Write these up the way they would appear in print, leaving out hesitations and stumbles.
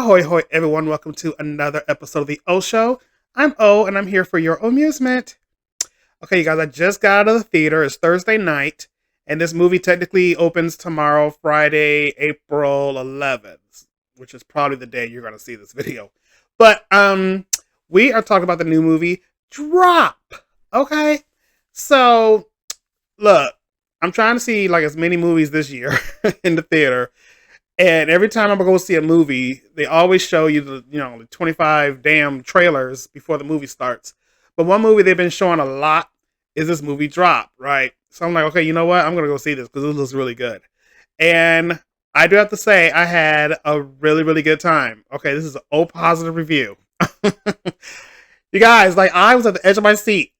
Ahoy, hoy, everyone. Welcome to another episode of The O Show. I'm O, and I'm here for your amusement. Okay, you guys, I just got out of the theater. It's Thursday night, and this movie technically opens tomorrow, Friday, April 11th, which is probably the day you're going to see this video. But we are talking about the new movie, Drop. Okay? So, look, I'm trying to see like as many movies this year in the theater. And every time I'm gonna go see a movie, they always show you the 25 damn trailers before the movie starts. But one movie they've been showing a lot is this movie Drop, right? So I'm like, okay, you know what? I'm gonna go see this because this looks really good. And I do have to say, I had a really, really good time. Okay, this is an O positive review. You guys, like I was at the edge of my seat.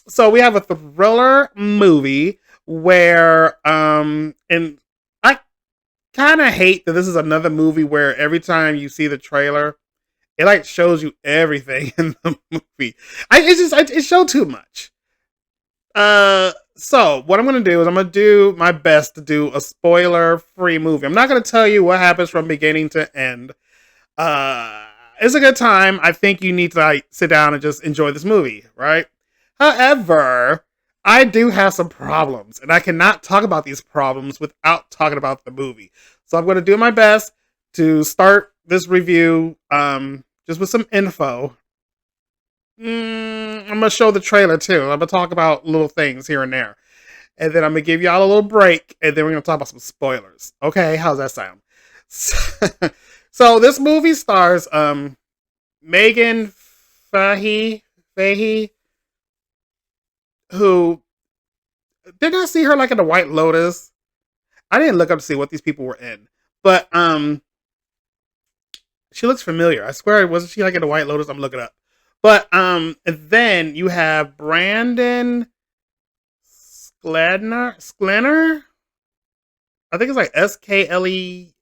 So we have a thriller movie where and I kind of hate that this is another movie where every time you see the trailer it like shows you everything in the movie. It showed too much. So what I'm gonna do is I'm gonna do my best to do a spoiler free movie. I'm not gonna tell you what happens from beginning to end. It's a good time. I think you need to like sit down and just enjoy this movie, right? However, I do have some problems, and I cannot talk about these problems without talking about the movie. So I'm going to do my best to start this review just with some info. I'm going to show the trailer too. I'm going to talk about little things here and there. And then I'm going to give y'all a little break, and then we're going to talk about some spoilers. Okay, how's that sound? So this movie stars Megan Fahey, who didn't I see her like in the White Lotus? I didn't look up to see what these people were in, but she looks familiar. I swear, wasn't she like in the White Lotus? I'm looking up. But and then you have Brandon Sklenar. I think it's like Sklenar.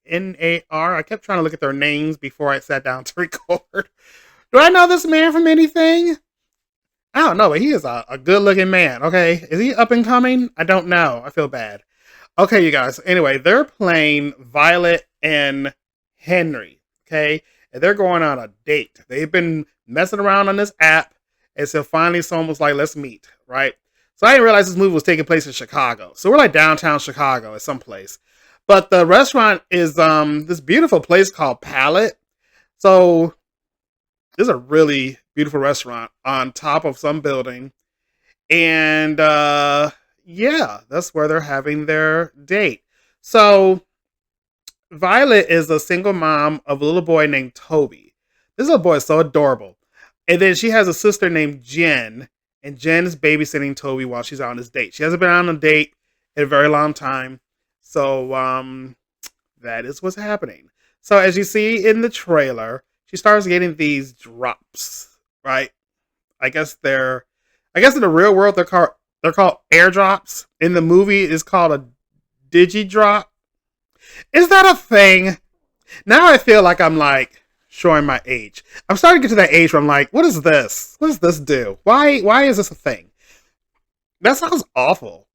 I kept trying to look at their names before I sat down to record. Do I know this man from anything? I don't know, but he is a good looking man. Okay. Is he up and coming? I don't know. I feel bad. Okay, you guys. Anyway, they're playing Violet and Henry. Okay. And they're going on a date. They've been messing around on this app. And so finally someone was like, let's meet. Right. So I didn't realize this movie was taking place in Chicago. So we're like downtown Chicago at some place. But the restaurant is this beautiful place called Palette. So this is a really beautiful restaurant on top of some building. And yeah, that's where they're having their date. So Violet is a single mom of a little boy named Toby. This little boy is so adorable. And then she has a sister named Jen. And Jen is babysitting Toby while she's on this date. She hasn't been on a date in a very long time. So that is what's happening. So as you see in the trailer, she starts getting these drops, right? I guess in the real world they're called airdrops. In the movie, it's called a digidrop. Is that a thing? Now I feel like I'm like showing my age. I'm starting to get to that age where I'm like, what is this? What does this do? Why is this a thing? That sounds awful.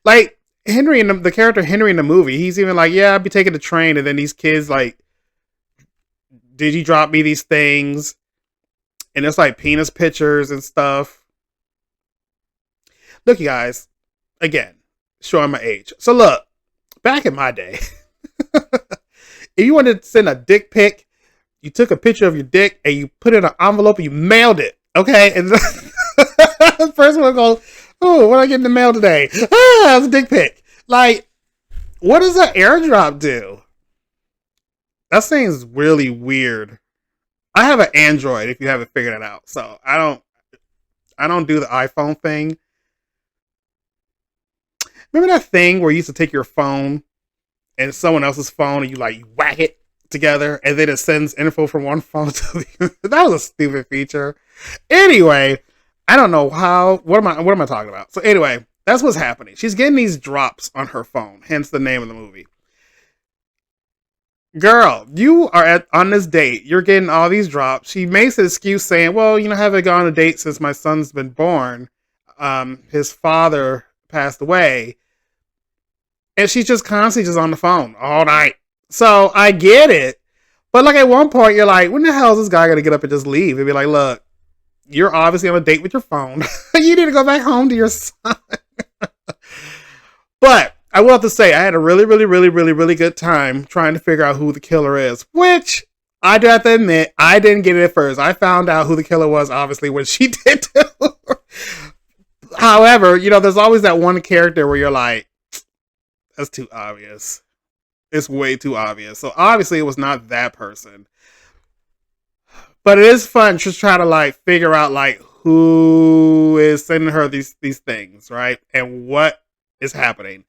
Like Henry in the character Henry in the movie, he's even like, yeah, I'd be taking the train, and then these kids like, did you drop me these things? And it's like penis pictures and stuff. Look, you guys, again, showing my age. So look, back in my day, if you wanted to send a dick pic, you took a picture of your dick and you put it in an envelope and you mailed it. Okay? And the person would go, oh, what did I get in the mail today? Ah, it's a dick pic. Like, what does an airdrop do? That seems really weird. I have an Android if you haven't figured it out. So I don't do the iPhone thing. Remember that thing where you used to take your phone and someone else's phone and you whack it together and then it sends info from one phone to the other? That was a stupid feature. Anyway, I don't know what am I talking about? So anyway, that's what's happening. She's getting these drops on her phone, hence the name of the movie. Girl, you are on this date. You're getting all these drops. She makes an excuse saying, well, I haven't gone on a date since my son's been born. His father passed away. And she's just constantly just on the phone all night. So I get it. But like at one point, you're like, when the hell is this guy gonna get up and just leave? And be like, look, you're obviously on a date with your phone. You need to go back home to your son. But I will have to say, I had a really, really, really, really, really good time trying to figure out who the killer is, which I do have to admit, I didn't get it at first. I found out who the killer was, obviously, when she did too. However, there's always that one character where you're like, that's too obvious. It's way too obvious. So obviously it was not that person. But it is fun to try to like figure out like who is sending her these things, right? And what is happening.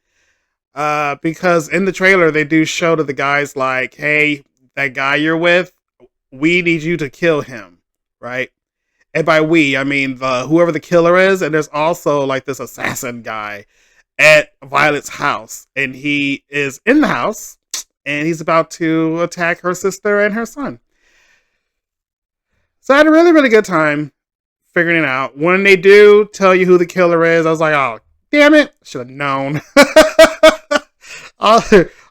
Because in the trailer they do show to the guys like, hey, that guy you're with, we need you to kill him, right? And by we, I mean whoever the killer is, and there's also like this assassin guy at Violet's house, and he is in the house, and he's about to attack her sister and her son. So I had a really, really good time figuring it out. When they do tell you who the killer is, I was like, oh, damn it, should have known. all,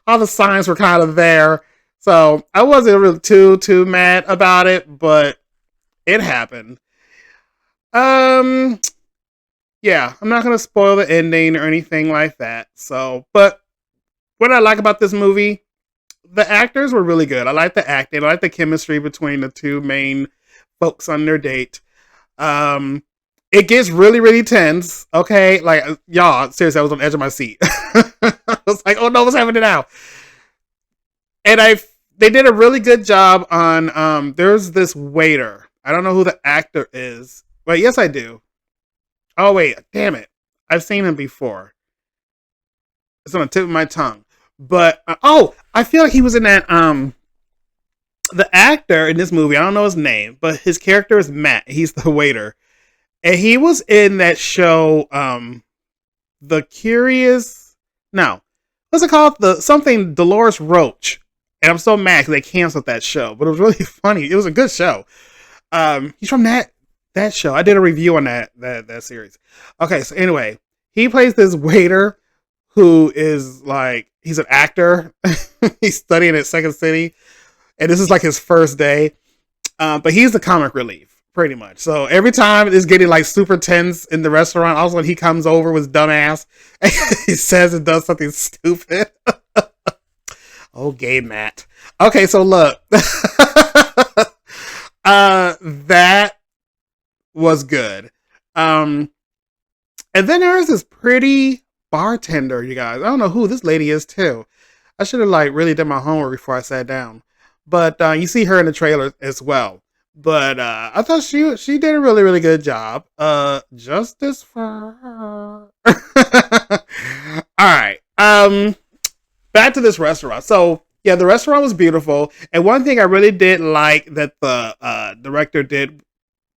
all the signs were kind of there. So I wasn't really too mad about it, but it happened. Um, yeah, I'm not gonna spoil the ending or anything like that. So, but what I like about this movie, the actors were really good. I like the acting. I like the chemistry between the two main folks on their date. Um, it gets really, really tense. Okay, like y'all, seriously, I was on the edge of my seat. I was like, oh no, what's happening now? And they did a really good job on. There's this waiter. I don't know who the actor is, but yes, I do. Oh wait, damn it, I've seen him before. It's on the tip of my tongue. But I feel like he was in that the actor in this movie, I don't know his name, but his character is Matt. He's the waiter. And he was in that show, The Curious. No. What's it called? The something Dolores Roach. And I'm so mad because they canceled that show. But it was really funny. It was a good show. He's from that show. I did a review on that series. Okay, so anyway, he plays this waiter who is like, he's an actor. He's studying at Second City. And this is like his first day. But he's the comic relief, pretty much. So every time it's getting like super tense in the restaurant, also when he comes over with his dumb ass, and he says and does something stupid. Oh, gay Matt. Okay, so look. That was good. And then there's this pretty bartender, you guys. I don't know who this lady is too. I should have like really done my homework before I sat down. But you see her in the trailer as well. But I thought she did a really, really good job. Justice for her. All right. Back to this restaurant. So yeah, the restaurant was beautiful. And one thing I really did like that the director did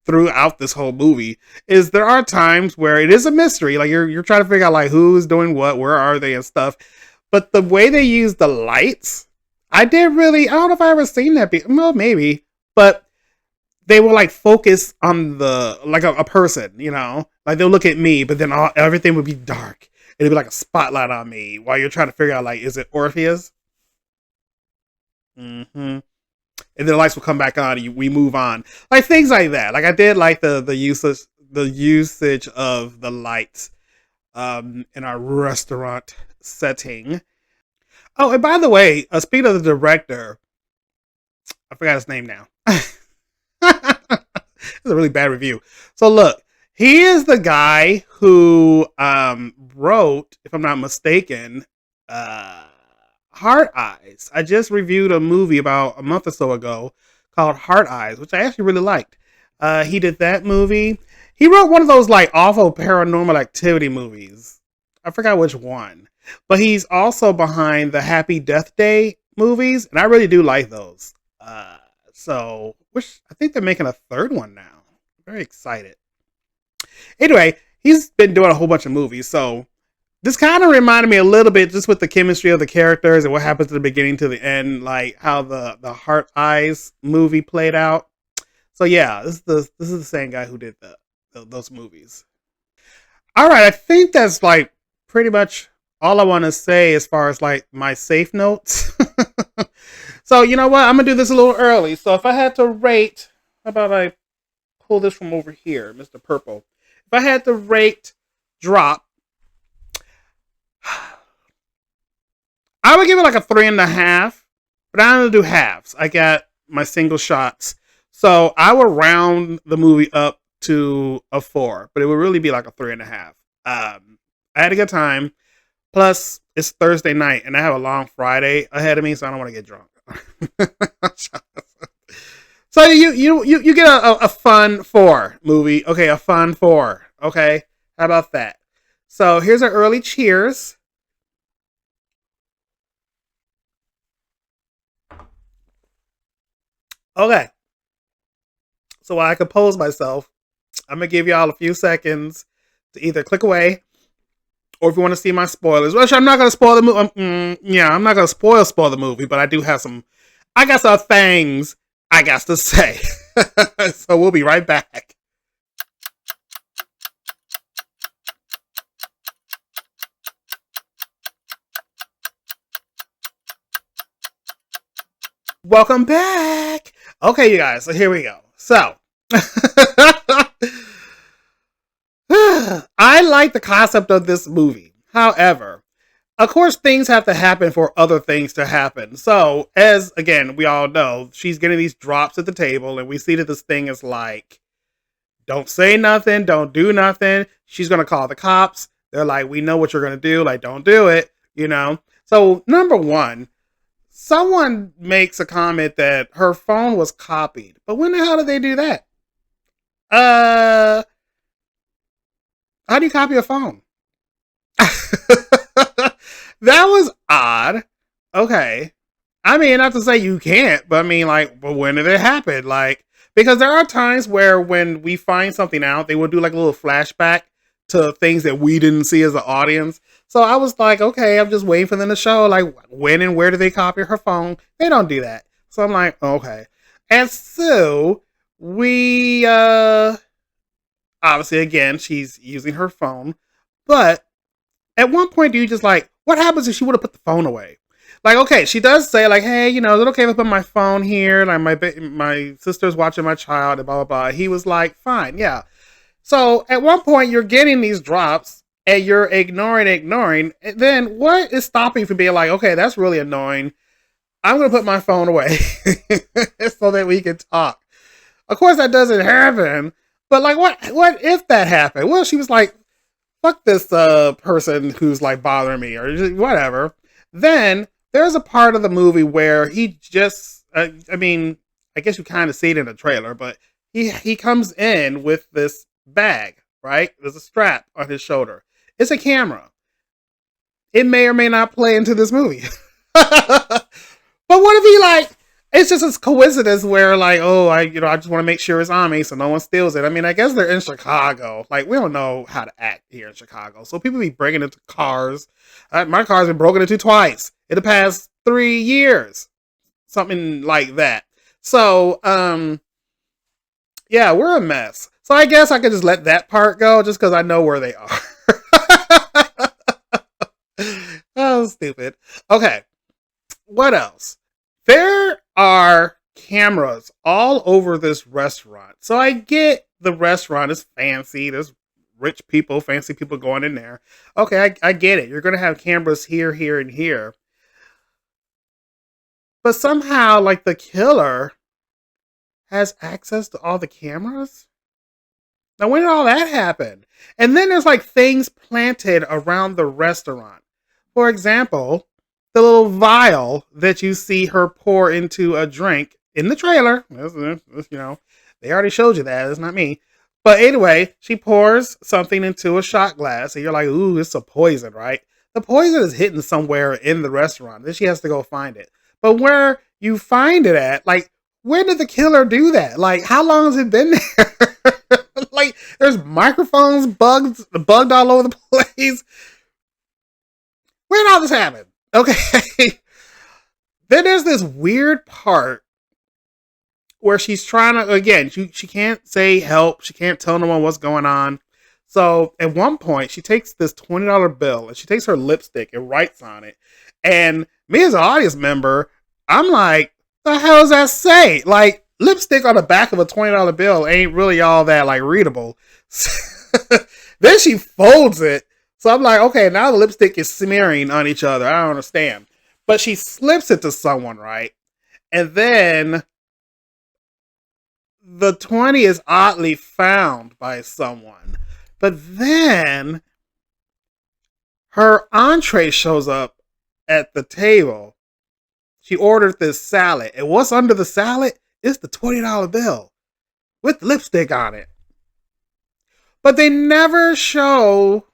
throughout this whole movie is there are times where it is a mystery. Like you're trying to figure out like who's doing what, where are they and stuff. But the way they use the lights, I don't know if I ever seen that. Well, maybe, but they will like focus on like a person, like they'll look at me, but then everything would be dark. It'd be like a spotlight on me while you're trying to figure out like, is it Orpheus? Mm-hmm. And then the lights will come back on and we move on. Like things like that. Like I did like the usage of the lights in our restaurant setting. Oh, and by the way, speaking of the director, I forgot his name now. It's a really bad review. So look, he is the guy who wrote, if I'm not mistaken, Heart Eyes. I just reviewed a movie about a month or so ago called Heart Eyes, which I actually really liked. He did that movie. He wrote one of those like awful paranormal activity movies. I forgot which one. But he's also behind the Happy Death Day movies, and I really do like those. Which I think they're making a third one now. I'm very excited. Anyway, he's been doing a whole bunch of movies, so this kind of reminded me a little bit just with the chemistry of the characters and what happens to the beginning to the end, like how the Heart Eyes movie played out. So yeah, this is the same guy who did those movies. All right, I think that's like pretty much all I want to say as far as like my safe notes. So you know what? I'm gonna do this a little early. So if I had to rate, how about I pull this from over here, Mr. Purple? If I had to rate drop, I would give it like a 3.5, but I'm gonna do halves. I got my single shots, so I would round the movie up to a 4, but it would really be like a 3.5. I had a good time. Plus, it's Thursday night, and I have a long Friday ahead of me, so I don't want to get drunk. So you get a fun 4 movie. Okay, a fun 4. Okay, how about that? So here's our early cheers. Okay, so while I compose myself, I'm gonna give y'all a few seconds to either click away, or if you want to see my spoilers. Which I'm not gonna spoil the movie. Yeah, I'm not gonna spoil the movie, but I do have some. I got some things I got to say. So we'll be right back. Welcome back. Okay, you guys. So here we go. So. I like the concept of this movie. However, of course, things have to happen for other things to happen. So, as again, we all know, she's getting these drops at the table, and we see that this thing is like, don't say nothing, don't do nothing. She's going to call the cops. They're like, we know what you're going to do. Like, don't do it, you know? So, number one, someone makes a comment that her phone was copied. But when the hell did they do that? Uh, how do you copy a phone? That was odd. Okay. I mean, not to say you can't, but I mean, like, but when did it happen? Like, because there are times where when we find something out, they will do like a little flashback to things that we didn't see as an audience. So I was like, okay, I'm just waiting for them to show, like, when and where do they copy her phone? They don't do that. So I'm like, okay. And so we, obviously, again, she's using her phone, but at one point, do you just like, what happens if she would have put the phone away? Like, okay, she does say like, hey, you know, is it okay if I put my phone here? Like my sister's watching my child and blah blah blah. He was like, fine, yeah. So at one point, you're getting these drops and you're ignoring. And then what is stopping you from being like, okay, that's really annoying. I'm gonna put my phone away so that we can talk. Of course, that doesn't happen. But like, what if that happened? Well, she was like, fuck this person who's like bothering me or just whatever. Then there's a part of the movie where he just, I mean, I guess you kind of see it in the trailer, but he comes in with this bag, right? There's a strap on his shoulder. It's a camera. It may or may not play into this movie. But what if he like? It's just a coincidence where like, oh, I just want to make sure it's on me so no one steals it. I mean, I guess they're in Chicago. Like, we don't know how to act here in Chicago, so people be breaking into cars. My car's been broken into twice in the past 3 years, something like that. So, yeah, we're a mess. So I guess I could just let that part go, just because I know where they are. Oh, stupid. Okay, what else? There are cameras all over this restaurant. So I get the restaurant is fancy. There's rich people, fancy people going in there. Okay, I get it. You're going to have cameras here, here, and here. But somehow, like, the killer has access to all the cameras? Now, when did all that happen? And then there's like things planted around the restaurant. For example, the little vial that you see her pour into a drink in the trailer. You know, they already showed you that. It's not me. But anyway, she pours something into a shot glass, and you're like, ooh, it's a poison, right? The poison is hidden somewhere in the restaurant. Then she has to go find it. But where you find it at, like, when did the killer do that? Like, how long has it been there? Like, there's microphones bugged all over the place. When did all this happen? Okay. Then there's this weird part where she's trying to, again, she can't say help. She can't tell no one what's going on. So at one point, she takes this $20 bill and she takes her lipstick and writes on it. And me as an audience member, I'm like, The hell does that say? Like, lipstick on the back of a $20 bill ain't really all that like readable. Then she folds it. So I'm like, okay, now the lipstick is smearing on each other. I don't understand. But she slips it to someone, right? And then the 20 is oddly found by someone. But then her entree shows up at the table. She ordered this salad. And what's under the salad? It's the $20 bill with lipstick on it. But they never show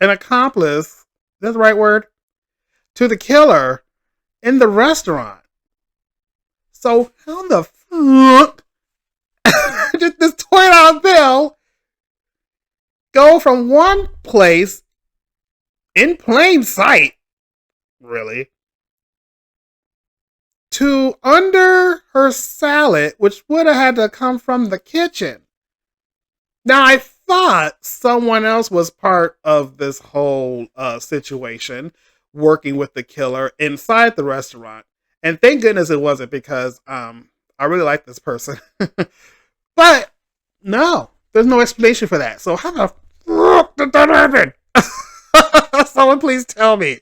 an accomplice, that's the right word, to the killer in the restaurant. So how the fuck did this $20 bill go from one place in plain sight, really, to under her salad, which would have had to come from the kitchen? Now, I thought someone else was part of this whole situation, working with the killer inside the restaurant. And thank goodness it wasn't, because I really like this person. But no, there's no explanation for that. So how the fuck did that happen? Someone please tell me.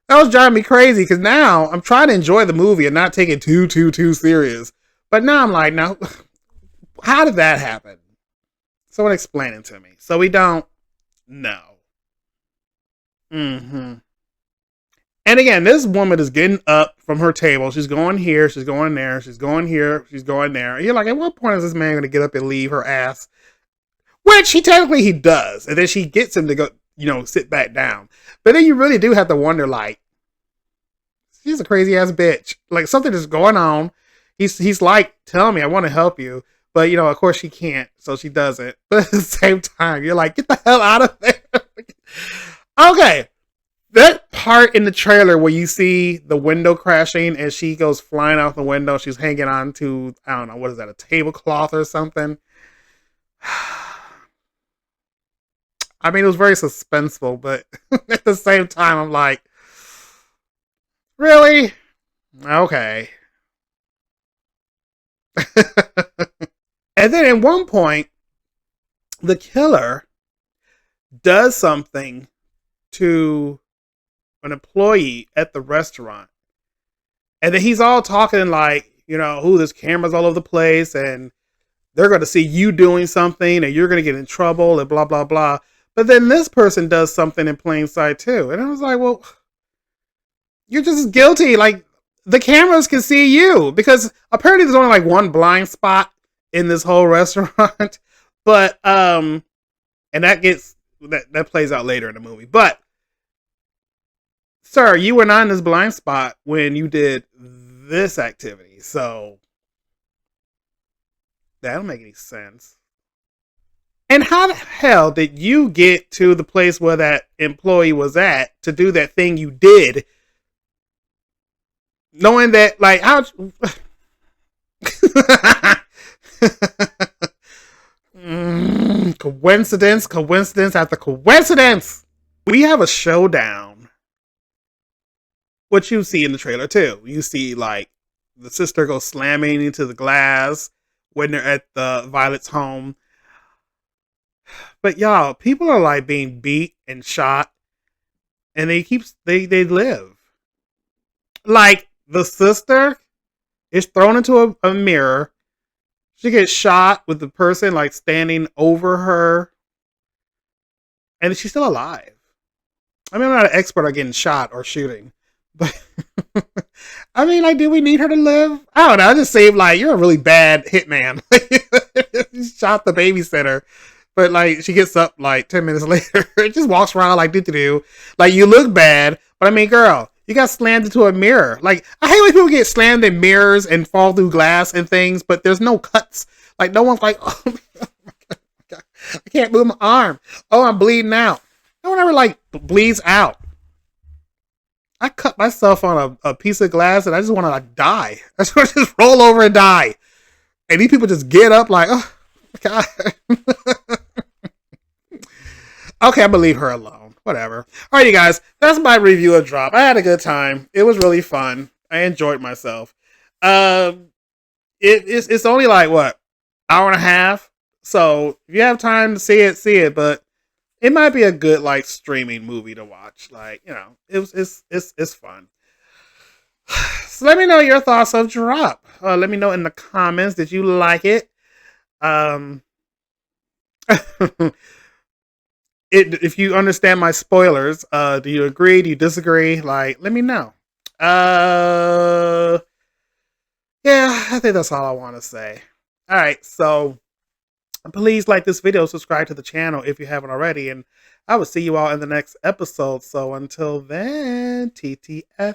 That was driving me crazy, because now I'm trying to enjoy the movie and not take it too serious. But now I'm like, now, how did that happen? Someone explain it to me. So we don't know. Mm-hmm. And again, this woman is getting up from her table. She's going here. She's going there. She's going here. She's going there. And you're like, at what point is this man going to get up and leave her ass? Which he does. And then she gets him to go, sit back down. But then you really do have to wonder, like, she's a crazy ass bitch. Like, something is going on. He's like, tell me, I want to help you. But, of course she can't. So she doesn't. But at the same time, you're like, get the hell out of there. Okay. That part in the trailer where you see the window crashing and she goes flying out the window, she's hanging on to, I don't know, what is that, a tablecloth or something? I mean, it was very suspenseful, but at the same time, I'm like, really? Okay. And then at one point, the killer does something to an employee at the restaurant. And then he's all talking like, there's cameras all over the place and they're going to see you doing something and you're going to get in trouble and blah, blah, blah. But then this person does something in plain sight too. And I was like, well, you're just as guilty. Like, the cameras can see you, because apparently there's only like one blind spot in this whole restaurant. But, and that plays out later in the movie. But, sir, you were not in this blind spot when you did this activity. So that don't make any sense. And how the hell did you get to the place where that employee was at to do that thing you did, knowing that, like, how? Coincidence after coincidence. We have a showdown, which you see in the trailer too. You see, like, the sister goes slamming into the glass when they're at the Violet's home. But y'all, people are like being beat and shot, and they live. Like, the sister is thrown into a mirror. She gets shot with the person like standing over her, and she's still alive. I mean, I'm not an expert on getting shot or shooting, but I mean, like, do we need her to live? I don't know. I just say, like, you're a really bad hitman. You shot the babysitter. But, like, she gets up, like, 10 minutes later. Just walks around like, do-do-do. Like, you look bad. But, I mean, girl, you got slammed into a mirror. Like, I hate when people get slammed in mirrors and fall through glass and things, but there's no cuts. Like, no one's like, oh, my God, I can't move my arm. Oh, I'm bleeding out. No one ever, like, bleeds out. I cut myself on a piece of glass and I just want to, like, die. I just want to just roll over and die. And these people just get up like, oh, God. Okay, I'm gonna leave her alone. Whatever. All right, you guys. That's my review of Drop. I had a good time. It was really fun. I enjoyed myself. Um, it's only like what, hour and a half. So if you have time to see it, see it. But it might be a good like streaming movie to watch. Like, you know, it's fun. So let me know your thoughts of Drop. Let me know in the comments. Did you like it? Um, if you understand my spoilers, do you agree? Do you disagree? Like, let me know. Uh, yeah, I think that's all I want to say. All right, so please like this video, subscribe to the channel if you haven't already, and I will see you all in the next episode. So until then, TTFN.